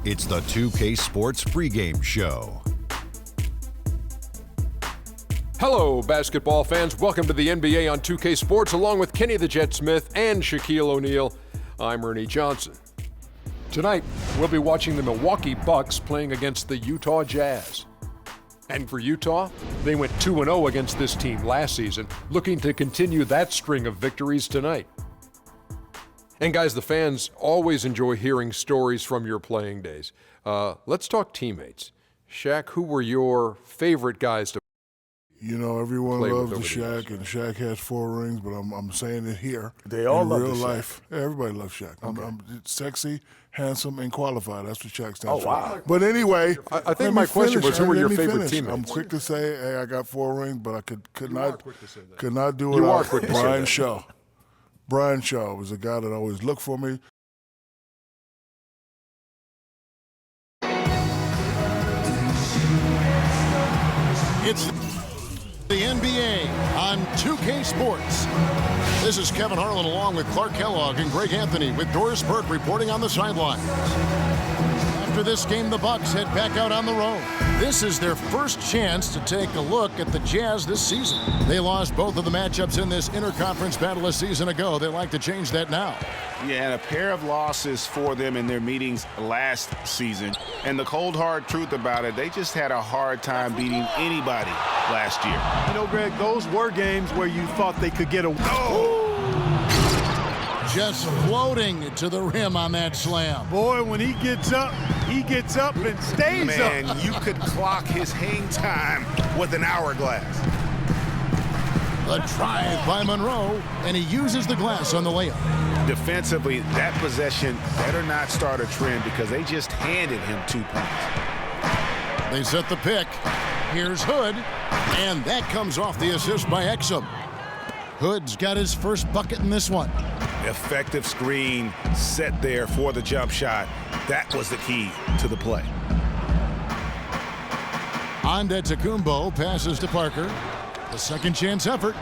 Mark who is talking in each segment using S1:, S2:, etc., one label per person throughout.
S1: It's the 2K Sports pregame show.
S2: Hello, basketball fans. Welcome to the NBA on 2K Sports, along with Kenny the Jet Smith and Shaquille O'Neal. I'm Ernie Johnson. Tonight, we'll be watching the Milwaukee Bucks playing against the Utah Jazz. And for Utah, they went 2-0 against this team last season, looking to continue that string of victories tonight. And guys, the fans always enjoy hearing stories from your playing days. Let's talk teammates. Shaq, who were your favorite guys to
S3: You know, everyone
S2: play
S3: loves
S2: with
S3: the Shaq, and Shaq has 4 rings, but I'm saying it here.
S4: They all
S3: in
S4: love
S3: real
S4: the Shaq.
S3: life. Yeah, everybody loves Shaq.
S4: Okay.
S3: I'm sexy, handsome, and qualified. That's what Shaq stands
S4: Oh, wow.
S3: for. But anyway,
S2: I think
S3: let
S2: my
S3: me
S2: question
S3: finish.
S2: was, who were
S3: Let
S2: your
S3: me
S2: favorite
S3: finish.
S2: teammates?
S3: I'm quick to say, hey, I got 4 rings, but I could not
S2: quick to say that.
S3: could not do it.
S2: You are
S3: without
S2: quick to say
S3: Brian
S2: that.
S3: Shaw. Brian Shaw was a guy that always looked for me.
S5: It's the NBA on 2K Sports. This is Kevin Harlan along with Clark Kellogg and Greg Anthony with Doris Burke reporting on the sidelines. After this game, the Bucks head back out on the road. This is their first chance to take a look at the Jazz this season. They lost both of the matchups in this interconference battle a season ago. They like to change that now.
S6: Yeah, and a pair of losses for them in their meetings last season. And the cold, hard truth about it, they just had a hard time beating anybody last year.
S4: You know, Greg, those were games where you thought they could get a...
S5: Just floating to the rim on that slam.
S4: Boy, when he gets up and stays
S6: Man,
S4: up.
S6: you could clock his hang time with an hourglass.
S5: The drive by Monroe, and he uses the glass on the layup.
S6: Defensively, that possession better not start a trend because they just handed him 2 points.
S5: They set the pick. Here's Hood, and that comes off the assist by Exum. Hood's got his first bucket in this one.
S6: Effective screen set there for the jump shot. That was the key to the play.
S5: Antetokounmpo passes to Parker. The second chance effort.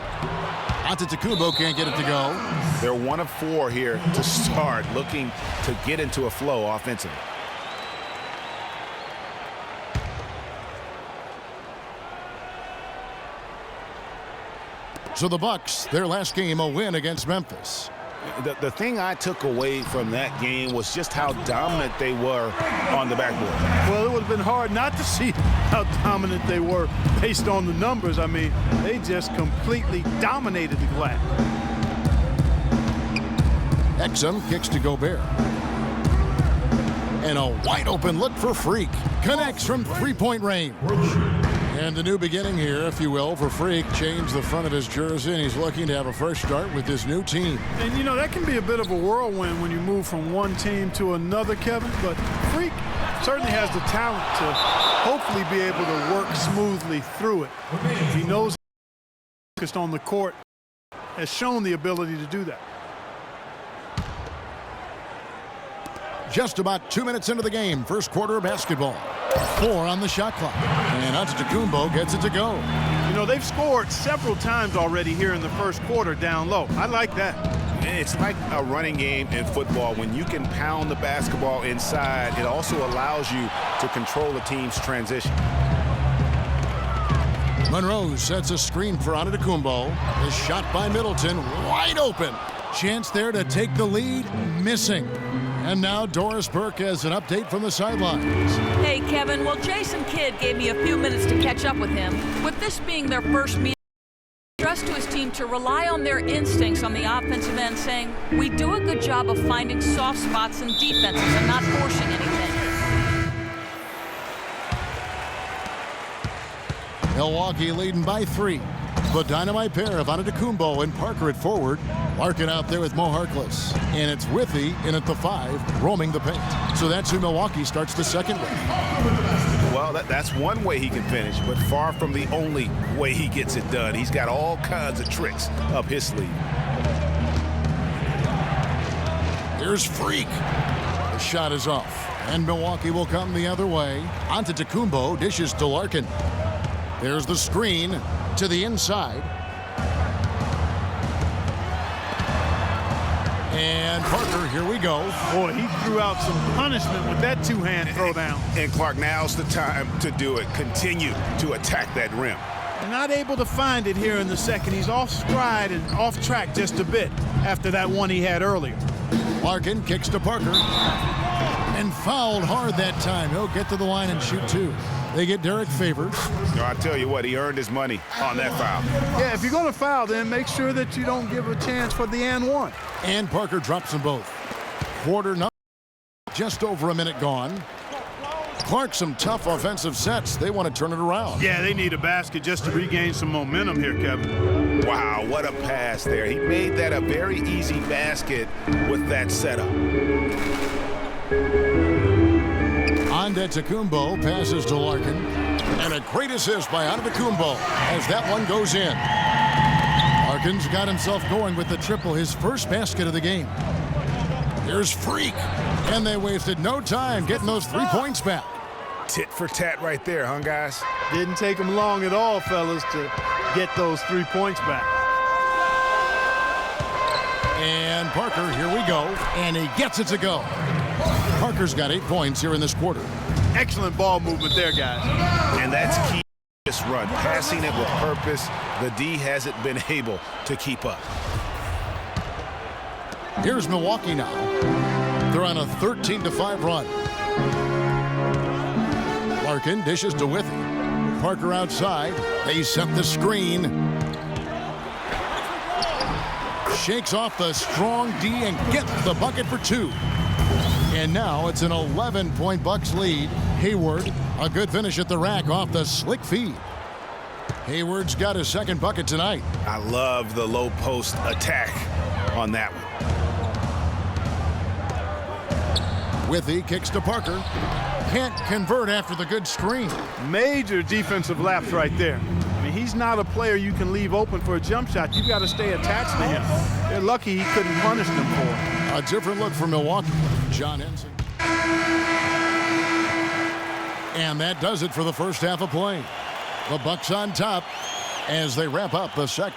S5: Antetokounmpo can't get it to go.
S6: They're 1 of 4 here to start, looking to get into a flow offensively.
S5: So the Bucks, their last game, a win against Memphis.
S6: The thing I took away from that game was just how dominant they were on the backboard.
S4: Well, it would have been hard not to see how dominant they were based on the numbers. I mean, they just completely dominated the glass.
S5: Exum kicks to Gobert. And a wide open look for Freak. Connects from three-point range. And a new beginning here, if you will, for Freak. Changed the front of his jersey, and he's looking to have a fresh start with his new team.
S4: And, you know, that can be a bit of a whirlwind when you move from one team to another, Kevin. But Freak certainly has the talent to hopefully be able to work smoothly through it. He knows he's focused on the court, has shown the ability to do that.
S5: Just about 2 minutes into the game, first quarter of basketball. 4 on the shot clock. And Antetokounmpo gets it to go.
S4: You know, they've scored several times already here in the first quarter down low. I like that.
S6: It's like a running game in football. When you can pound the basketball inside, it also allows you to control the team's transition.
S5: Monroe sets a screen for Antetokounmpo. The shot by Middleton, wide open. Chance there to take the lead, missing. And now Doris Burke has an update from the sidelines.
S7: Hey, Kevin. Well, Jason Kidd gave me a few minutes to catch up with him. With this being their first meeting, he stressed to his team to rely on their instincts on the offensive end, saying, we do a good job of finding soft spots in defenses and not forcing anything.
S5: Milwaukee leading by 3. The dynamite pair of Antetokounmpo and Parker at forward. Larkin out there with Mo Harkless. And it's Withy in at the 5, roaming the paint. So that's who Milwaukee starts the second with.
S6: Well, that's one way he can finish, but far from the only way he gets it done. He's got all kinds of tricks up his sleeve.
S5: Here's Freak. The shot is off. And Milwaukee will come the other way. Antetokounmpo dishes to Larkin. There's the screen to the inside. And Parker, here we go.
S4: Boy, he threw out some punishment with that two-hand throwdown.
S6: And Clark, now's the time to do it. Continue to attack that rim.
S4: And not able to find it here in the second. He's off stride and off track just a bit after that one he had earlier.
S5: Larkin kicks to Parker. And fouled hard that time. He'll get to the line and shoot two. They get Derek Favors.
S6: I'll tell you what, he earned his money on that foul.
S4: Yeah, if you're going to foul, then make sure that you don't give a chance for the and one.
S5: And Parker drops them both. Quarter number, just over a minute gone. Clark, some tough offensive sets. They want to turn it around.
S4: Yeah, they need a basket just to regain some momentum here, Kevin.
S6: Wow, what a pass there. He made that a very easy basket with that setup.
S5: Antetokounmpo passes to Larkin. And a great assist by Antetokounmpo as that one goes in. Larkin's got himself going with the triple, his first basket of the game. Here's Freak. And they wasted no time getting those 3 points back.
S6: Tit for tat right there, huh, guys?
S4: Didn't take him long at all, fellas, to get those 3 points back.
S5: And Parker, here we go. And he gets it to go. Parker's got 8 points here in this quarter.
S4: Excellent ball movement there, guys.
S6: And that's key to this run. Passing it with purpose. The D hasn't been able to keep up.
S5: Here's Milwaukee now. They're on a 13-5 run. Larkin dishes to Withy. Parker outside. They set the screen. Shakes off the strong D and gets the bucket for two. And now it's an 11-point Bucks lead. Hayward, a good finish at the rack off the slick feed. Hayward's got his second bucket tonight.
S6: I love the low post attack on that one.
S5: Withy kicks to Parker. Can't convert after the good screen.
S4: Major defensive lapse right there. I mean, he's not a player you can leave open for a jump shot. You've got to stay attached to him. They're lucky he couldn't punish them for it.
S5: A different look for Milwaukee. John Ensign. And that does it for the first half of play. The Bucks on top as they wrap up the second.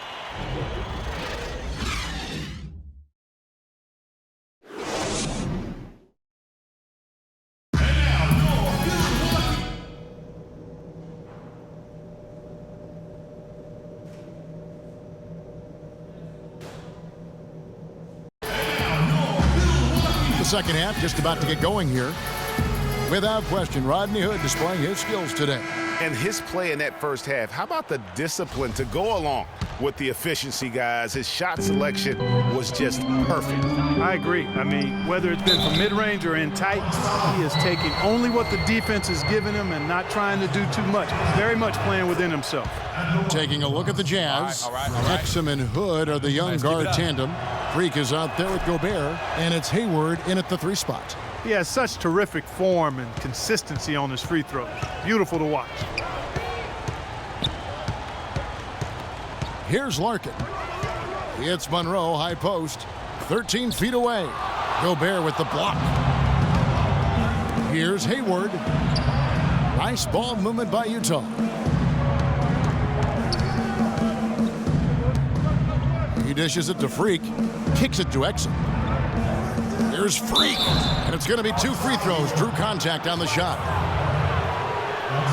S5: Second half just about to get going here. Without question, Rodney Hood displaying his skills today.
S6: And his play in that first half, how about the discipline to go along with the efficiency, guys? His shot selection was just perfect.
S4: I agree. I mean, whether it's been from mid-range or in tight, he is taking only what the defense is giving him and not trying to do too much. Very much playing within himself.
S5: Taking a look at the Jazz.
S6: All right.
S5: Exum and Hood are the young guard tandem. Freak is out there with Gobert, and it's Hayward in at the 3 spot.
S4: He has such terrific form and consistency on his free throws. Beautiful to watch.
S5: Here's Larkin. It's Monroe, high post, 13 feet away. Gobert with the block. Here's Hayward. Nice ball movement by Utah. He dishes it to Freak, kicks it to Exum. Here's Freak, and it's going to be 2 free throws. Drew contact on the shot.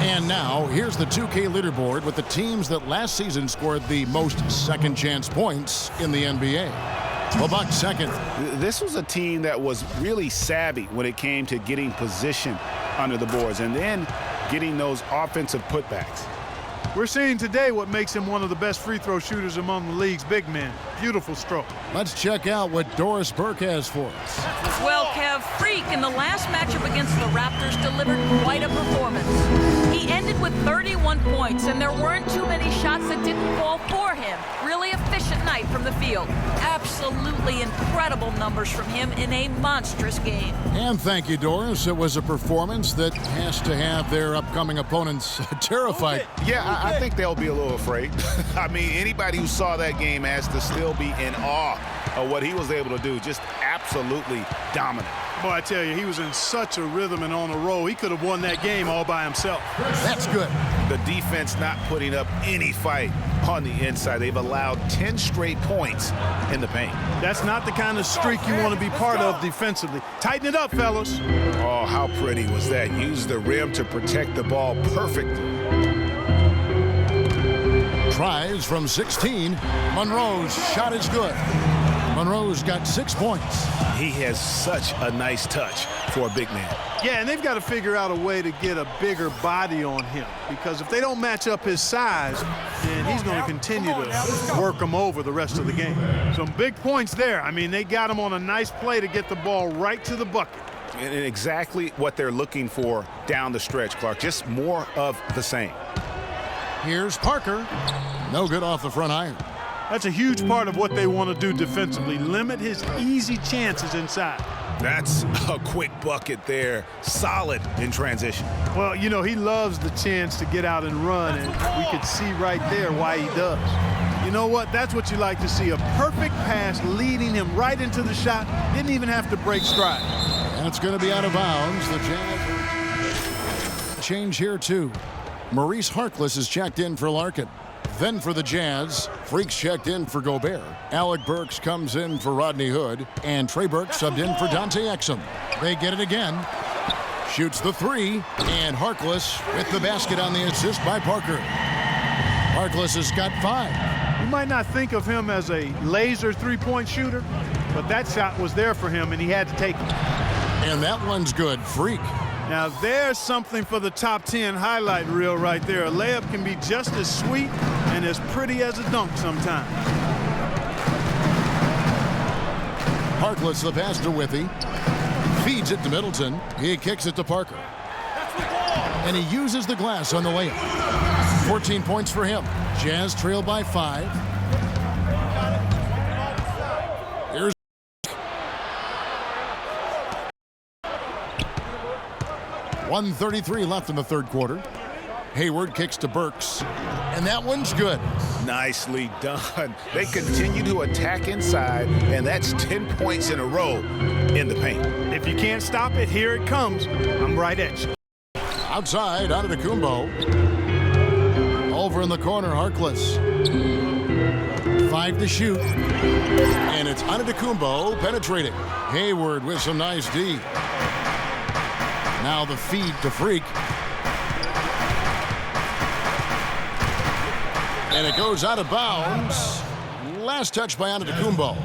S5: And now, here's the 2K leaderboard with the teams that last season scored the most second-chance points in the NBA. The Bucks second.
S6: This was a team that was really savvy when it came to getting position under the boards and then getting those offensive putbacks.
S4: We're seeing today what makes him one of the best free throw shooters among the league's big men. Beautiful stroke.
S5: Let's check out what Doris Burke has for us.
S7: Well, Kev, Freak in the last matchup against the Raptors delivered quite a performance. He ended with 31 points, and there weren't too many shots that didn't fall for him. Really efficient night from the field. Absolutely incredible numbers from him in a monstrous game.
S5: And thank you, Doris. It was a performance that has to have their upcoming opponents terrified.
S6: Yeah, I think they'll be a little afraid. I mean, anybody who saw that game has to still be in awe of what he was able to do. Just absolutely dominant.
S4: Boy, I tell you, he was in such a rhythm and on a roll. He could have won that game all by himself.
S5: That's good.
S6: The defense not putting up any fight on the inside. They've allowed 10 straight points in the paint.
S4: That's not the kind of streak you want to be part of defensively. Tighten it up, fellas.
S6: Oh, how pretty was that? Use the rim to protect the ball perfectly.
S5: Tries from 16. Monroe's shot is good. Monroe's got 6 points.
S6: He has such a nice touch for a big man.
S4: Yeah, and they've got to figure out a way to get a bigger body on him, because if they don't match up his size, then he's going to continue to work him over the rest of the game. Some big points there. I mean, they got him on a nice play to get the ball right to the bucket.
S6: And exactly what they're looking for down the stretch, Clark. Just more of the same.
S5: Here's Parker. No good off the front iron.
S4: That's a huge part of what they want to do defensively. Limit his easy chances inside.
S6: That's a quick bucket there. Solid in transition.
S4: Well, you know, he loves the chance to get out and run, and we could see right there why he does. You know what? That's what you like to see. A perfect pass leading him right into the shot. Didn't even have to break stride.
S5: And it's going to be out of bounds. The Jazz change here, too. Maurice Harkless is checked in for Larkin. Then for the Jazz, Freaks checked in for Gobert. Alec Burks comes in for Rodney Hood. And Trey Burke subbed in for Dante Exum. They get it again. Shoots the three. And Harkless with the basket on the assist by Parker. Harkless has got 5.
S4: You might not think of him as a laser three-point shooter, but that shot was there for him, and he had to take it.
S5: And that one's good. Freak.
S4: Now there's something for the top 10 highlight reel right there. A layup can be just as sweet and as pretty as a dunk sometimes.
S5: Harkless the pass to Withy. Feeds it to Middleton. He kicks it to Parker. And he uses the glass on the layup. 14 points for him. Jazz trail by 5. Here's 1:33 left in the third quarter. Hayward kicks to Burks, and that one's good.
S6: Nicely done. They continue to attack inside, and that's 10 points in a row in the paint.
S4: If you can't stop it, here it comes. I'm right at you.
S5: Outside, Antetokounmpo. Over in the corner, Harkless. 5 to shoot. And it's Antetokounmpo penetrating. Hayward with some nice D. Now the feed to Freak. And it goes out of bounds. Last touch by Antetokounmpo.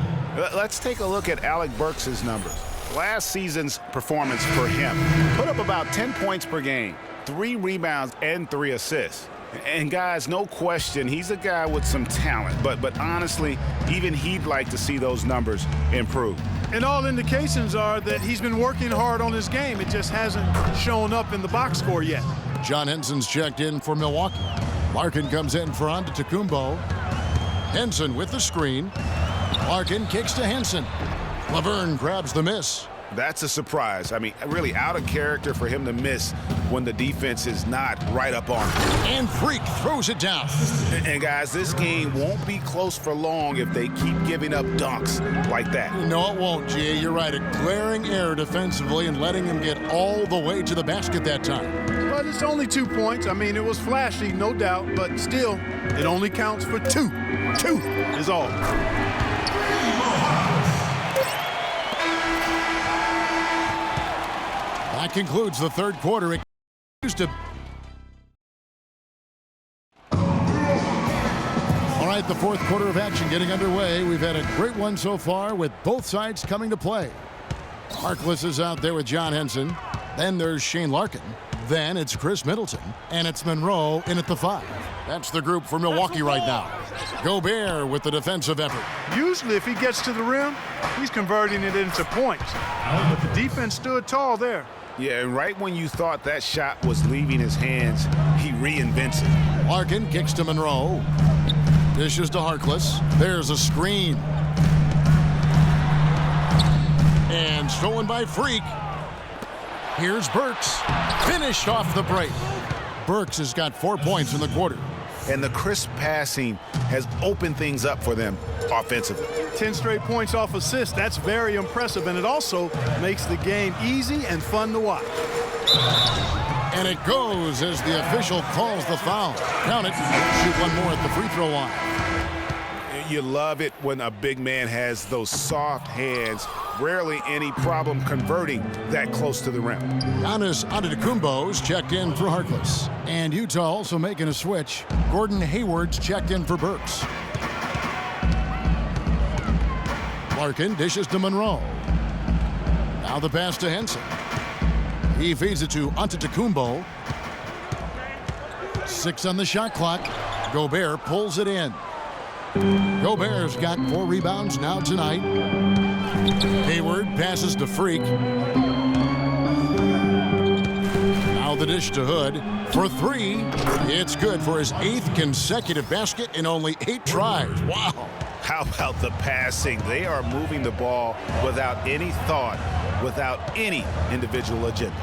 S6: Let's take a look at Alec Burks' numbers. Last season's performance for him put up about 10 points per game, 3 rebounds, and 3 assists. And guys, no question, he's a guy with some talent. But honestly, even he'd like to see those numbers improve.
S4: And all indications are that he's been working hard on his game. It just hasn't shown up in the box score yet.
S5: John Henson's checked in for Milwaukee. Larkin comes in for Antetokounmpo. Henson with the screen. Larkin kicks to Henson. Laverne grabs the miss.
S6: That's a surprise. I mean, really out of character for him to miss when the defense is not right up on him.
S5: And Freak throws it down.
S6: And guys, this game won't be close for long if they keep giving up dunks like that.
S5: No, it won't, G. You're right. A glaring error defensively and letting him get all the way to the basket that time.
S4: But it's only 2 points. I mean, it was flashy, no doubt, but still, it only counts for 2. 2 is all.
S5: That concludes the third quarter. It used to. All right, the fourth quarter of action getting underway. We've had a great one so far with both sides coming to play. Harkless is out there with John Henson. Then there's Shane Larkin. Then it's Chris Middleton. And it's Monroe in at the 5. That's the group for Milwaukee right now. Gobert with the defensive effort.
S4: Usually if he gets to the rim, he's converting it into points. But the defense stood tall there.
S6: Yeah, and right when you thought that shot was leaving his hands, he reinvents it.
S5: Larkin kicks to Monroe. Dishes to Harkless. There's a screen. And stolen by Freak. Here's Burks. Finished off the break. Burks has got 4 points in the quarter.
S6: and the crisp passing has opened things up for them offensively.
S4: 10 straight points off assists. That's very impressive, and it also makes the game easy and fun to watch.
S5: And it goes as the official calls the foul. Count it. Shoot one more at the free throw line.
S6: You love it when a big man has those soft hands. Rarely any problem converting that close to the rim.
S5: Giannis Antetokounmpo's checked in for Harkless. And Utah also making a switch. Gordon Hayward's checked in for Burks. Larkin dishes to Monroe. Now the pass to Henson. He feeds it to Antetokounmpo. 6 on the shot clock. Gobert pulls it in. Gobert's got 4 rebounds now tonight. Hayward passes to Freak. Now the dish to Hood for 3. It's good for his 8th consecutive basket in only 8 tries. Wow.
S6: How about the passing? They are moving the ball without any thought, without any individual agendas.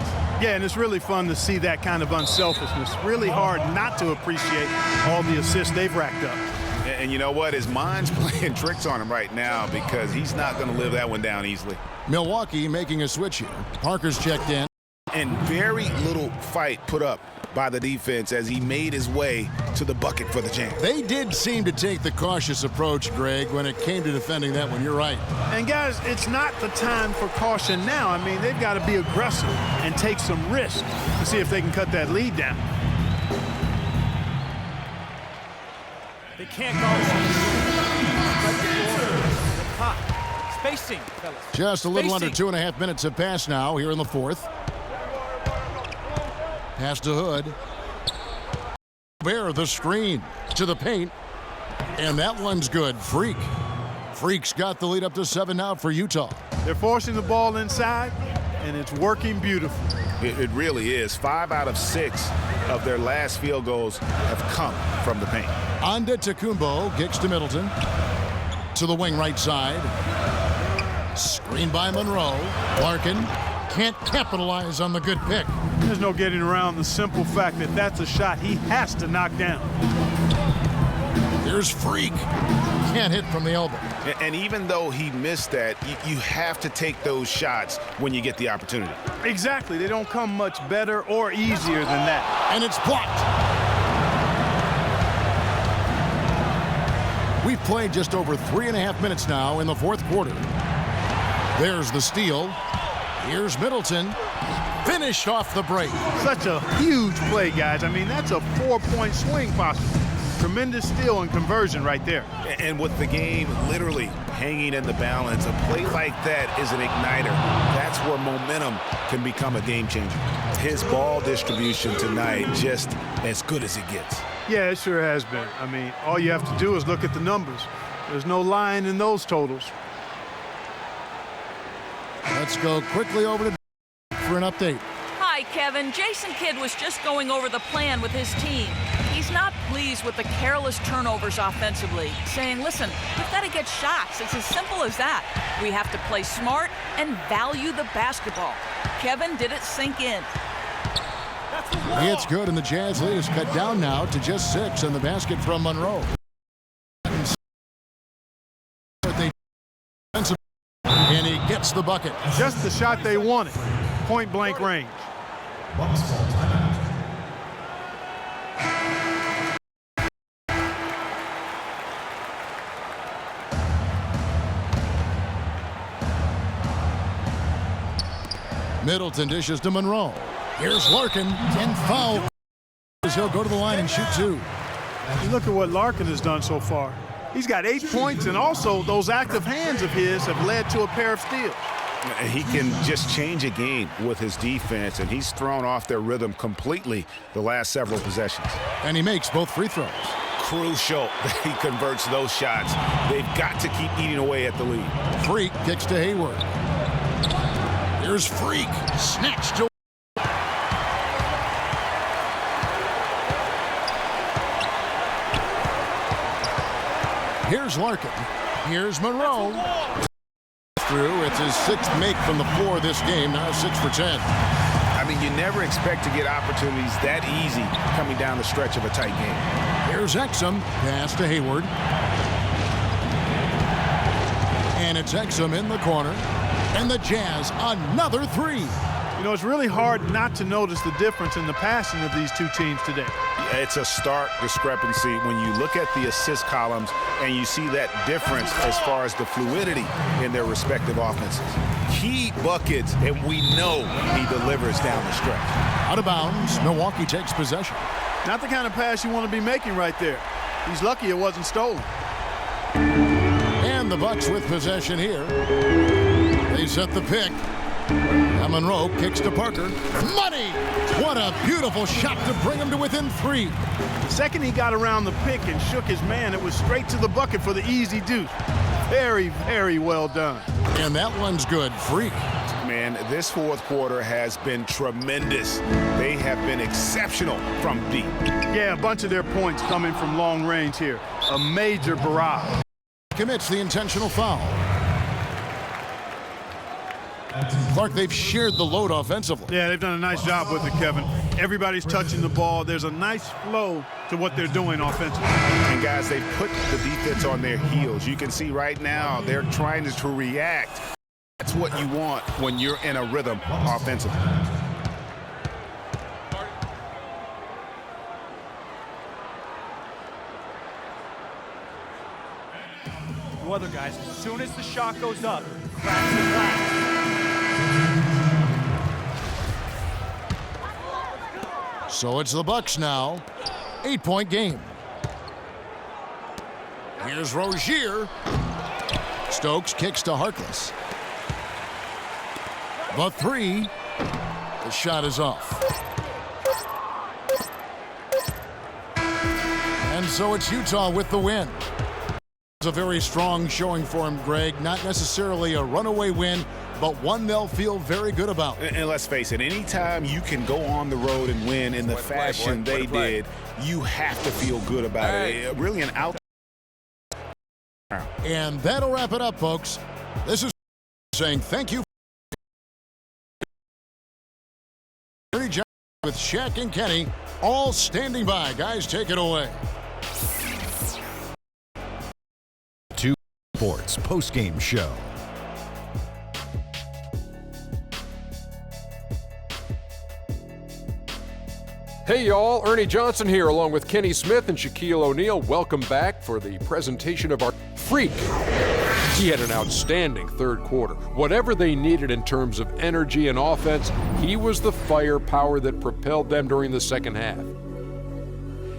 S4: Yeah, and it's really fun to see that kind of unselfishness. Really hard not to appreciate all the assists they've racked up.
S6: And you know what? His mind's playing tricks on him right now because he's not going to live that one down easily.
S5: Milwaukee making a switch here. Parker's checked in.
S6: And very little fight put up by the defense as he made his way to the bucket for the jam.
S5: They did seem to take the cautious approach, Greg, when it came to defending that one. You're right.
S4: And guys, it's not the time for caution now. I mean, they've got to be aggressive and take some risks to see if they can cut that lead down.
S8: They can't go. Spacing, fellas.
S5: Just a little
S8: Spacing.
S5: under 2.5 minutes have passed now here in the 4th. Pass to Hood. Bear the screen to the paint. And that one's good. Freak's got the lead up to 7 now for Utah.
S4: They're forcing the ball inside, and it's working beautifully.
S6: It really is. 5 out of 6 of their last field goals have come from the paint.
S5: Antetokounmpo kicks to Middleton. To the wing right side. Screen by Monroe. Larkin can't capitalize on the good pick.
S4: There's no getting around the simple fact that that's a shot he has to knock down.
S5: Here's Freak. Can't hit from the elbow.
S6: And even though he missed that, you have to take those shots when you get the opportunity.
S4: Exactly. They don't come much better or easier than that.
S5: And it's blocked. We've played just over 3.5 minutes now in the 4th quarter. There's the steal. Here's Middleton. Finished off the break.
S4: Such a huge play, guys. I mean, that's a 4-point swing possible. Tremendous steal and conversion right there.
S6: And with the game literally hanging in the balance, a play like that is an igniter. That's where momentum can become a game changer. His ball distribution tonight just as good as it gets.
S4: Yeah, it sure has been. I mean, all you have to do is look at the numbers. There's no lying in those totals.
S5: Let's go quickly over to for an update.
S7: Hi, Kevin. Jason Kidd was just going over the plan with his team. He's not pleased with the careless turnovers offensively, saying, listen, we've got to get shots. It's as simple as that. We have to play smart and value the basketball. Kevin, did it sink in?
S5: It's good, and the Jazz lead is cut down now to just 6 on the basket from Monroe. And he gets the bucket.
S4: Just the shot they wanted. Point-blank range.
S5: Middleton dishes to Monroe. Here's Larkin, and foul. He'll go to the line and shoot 2.
S4: Look at what Larkin has done so far. He's got 8 points, and also those active hands of his have led to a pair of steals.
S6: He can just change a game with his defense, and he's thrown off their rhythm completely the last several possessions.
S5: And he makes both free throws.
S6: Crucial that he converts those shots. They've got to keep eating away at the lead.
S5: Freak kicks to Hayward. Here's Freak. Snatched away. Here's Larkin. Here's Monroe. Through. It's his 6th make from the floor this game. Now 6 for 10.
S6: I mean, you never expect to get opportunities that easy coming down the stretch of a tight game.
S5: Here's Exum, pass to Hayward. And it's Exum in the corner. And the Jazz, another three.
S4: You know, it's really hard not to notice the difference in the passing of these two teams today.
S6: It's a stark discrepancy when you look at the assist columns and you see that difference as far as the fluidity in their respective offenses. Key buckets, and we know he delivers down the stretch.
S5: Out of bounds, Milwaukee takes possession.
S4: Not the kind of pass you want to be making right there. He's lucky it wasn't stolen.
S5: And the Bucks with possession here. They set the pick. Monroe kicks to Parker. Money! What a beautiful shot to bring him to within three.
S4: The second he got around the pick and shook his man, it was straight to the bucket for the easy deuce. Very, very well done.
S5: And that one's good. Freak.
S6: Man, this fourth quarter has been tremendous. They have been exceptional from deep.
S4: Yeah, a bunch of their points coming from long range here. A major barrage.
S5: Commits the intentional foul. Clark, they've shared the load offensively.
S4: Yeah, they've done a nice job with it, Kevin. Everybody's touching the ball. There's a nice flow to what they're doing offensively.
S6: And guys, they put the defense on their heels. You can see right now they're trying to react. That's what you want when you're in a rhythm offensively.
S8: The other guys, as soon as the shot goes up, cracks the glass.
S5: So it's the Bucks now. 8-point game. Here's Rozier. Stokes kicks to Harkless. The three. The shot is off. And so it's Utah with the win. It's a very strong showing for him, Greg. Not necessarily a runaway win, but one they'll feel very good about.
S6: And let's face it, anytime you can go on the road and win in the fashion they did, you have to feel good about it. Really an out.
S5: And that'll wrap it up, folks. This is saying thank you. With Shaq and Kenny all standing by. Guys, take it away.
S1: Sports post-game show.
S2: Hey y'all, Ernie Johnson here along with Kenny Smith and Shaquille O'Neal. Welcome back for the presentation of our Freak. He had an outstanding third quarter. Whatever they needed in terms of energy and offense, he was the firepower that propelled them during the second half.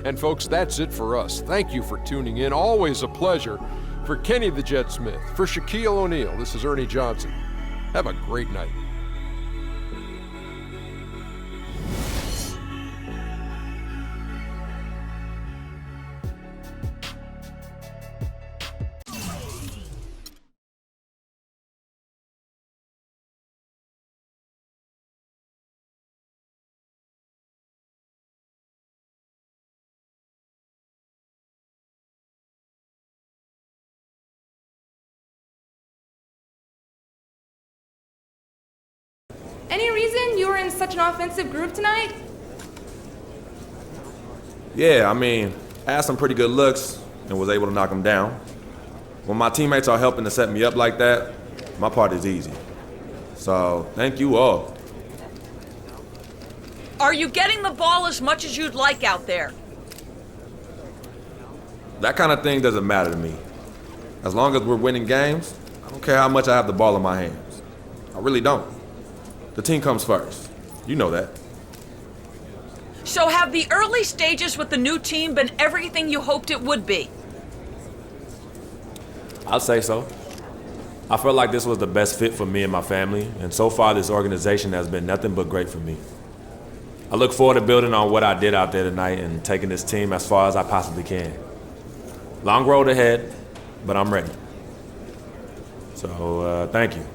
S2: And folks, that's it for us. Thank you for tuning in. Always a pleasure. For Kenny the Jet Smith, for Shaquille O'Neal, this is Ernie Johnson. Have a great night.
S9: Any reason you were in such an offensive group tonight?
S10: Yeah, I mean, I had some pretty good looks and was able to knock them down. When my teammates are helping to set me up like that, my part is easy. So, thank you all.
S7: Are you getting the ball as much as you'd like out there?
S10: That kind of thing doesn't matter to me. As long as we're winning games, I don't care how much I have the ball in my hands. I really don't. The team comes first. You know that.
S7: So have the early stages with the new team been everything you hoped it would be?
S10: I'll say so. I felt like this was the best fit for me and my family, and so far this organization has been nothing but great for me. I look forward to building on what I did out there tonight and taking this team as far as I possibly can. Long road ahead, but I'm ready. So, thank you.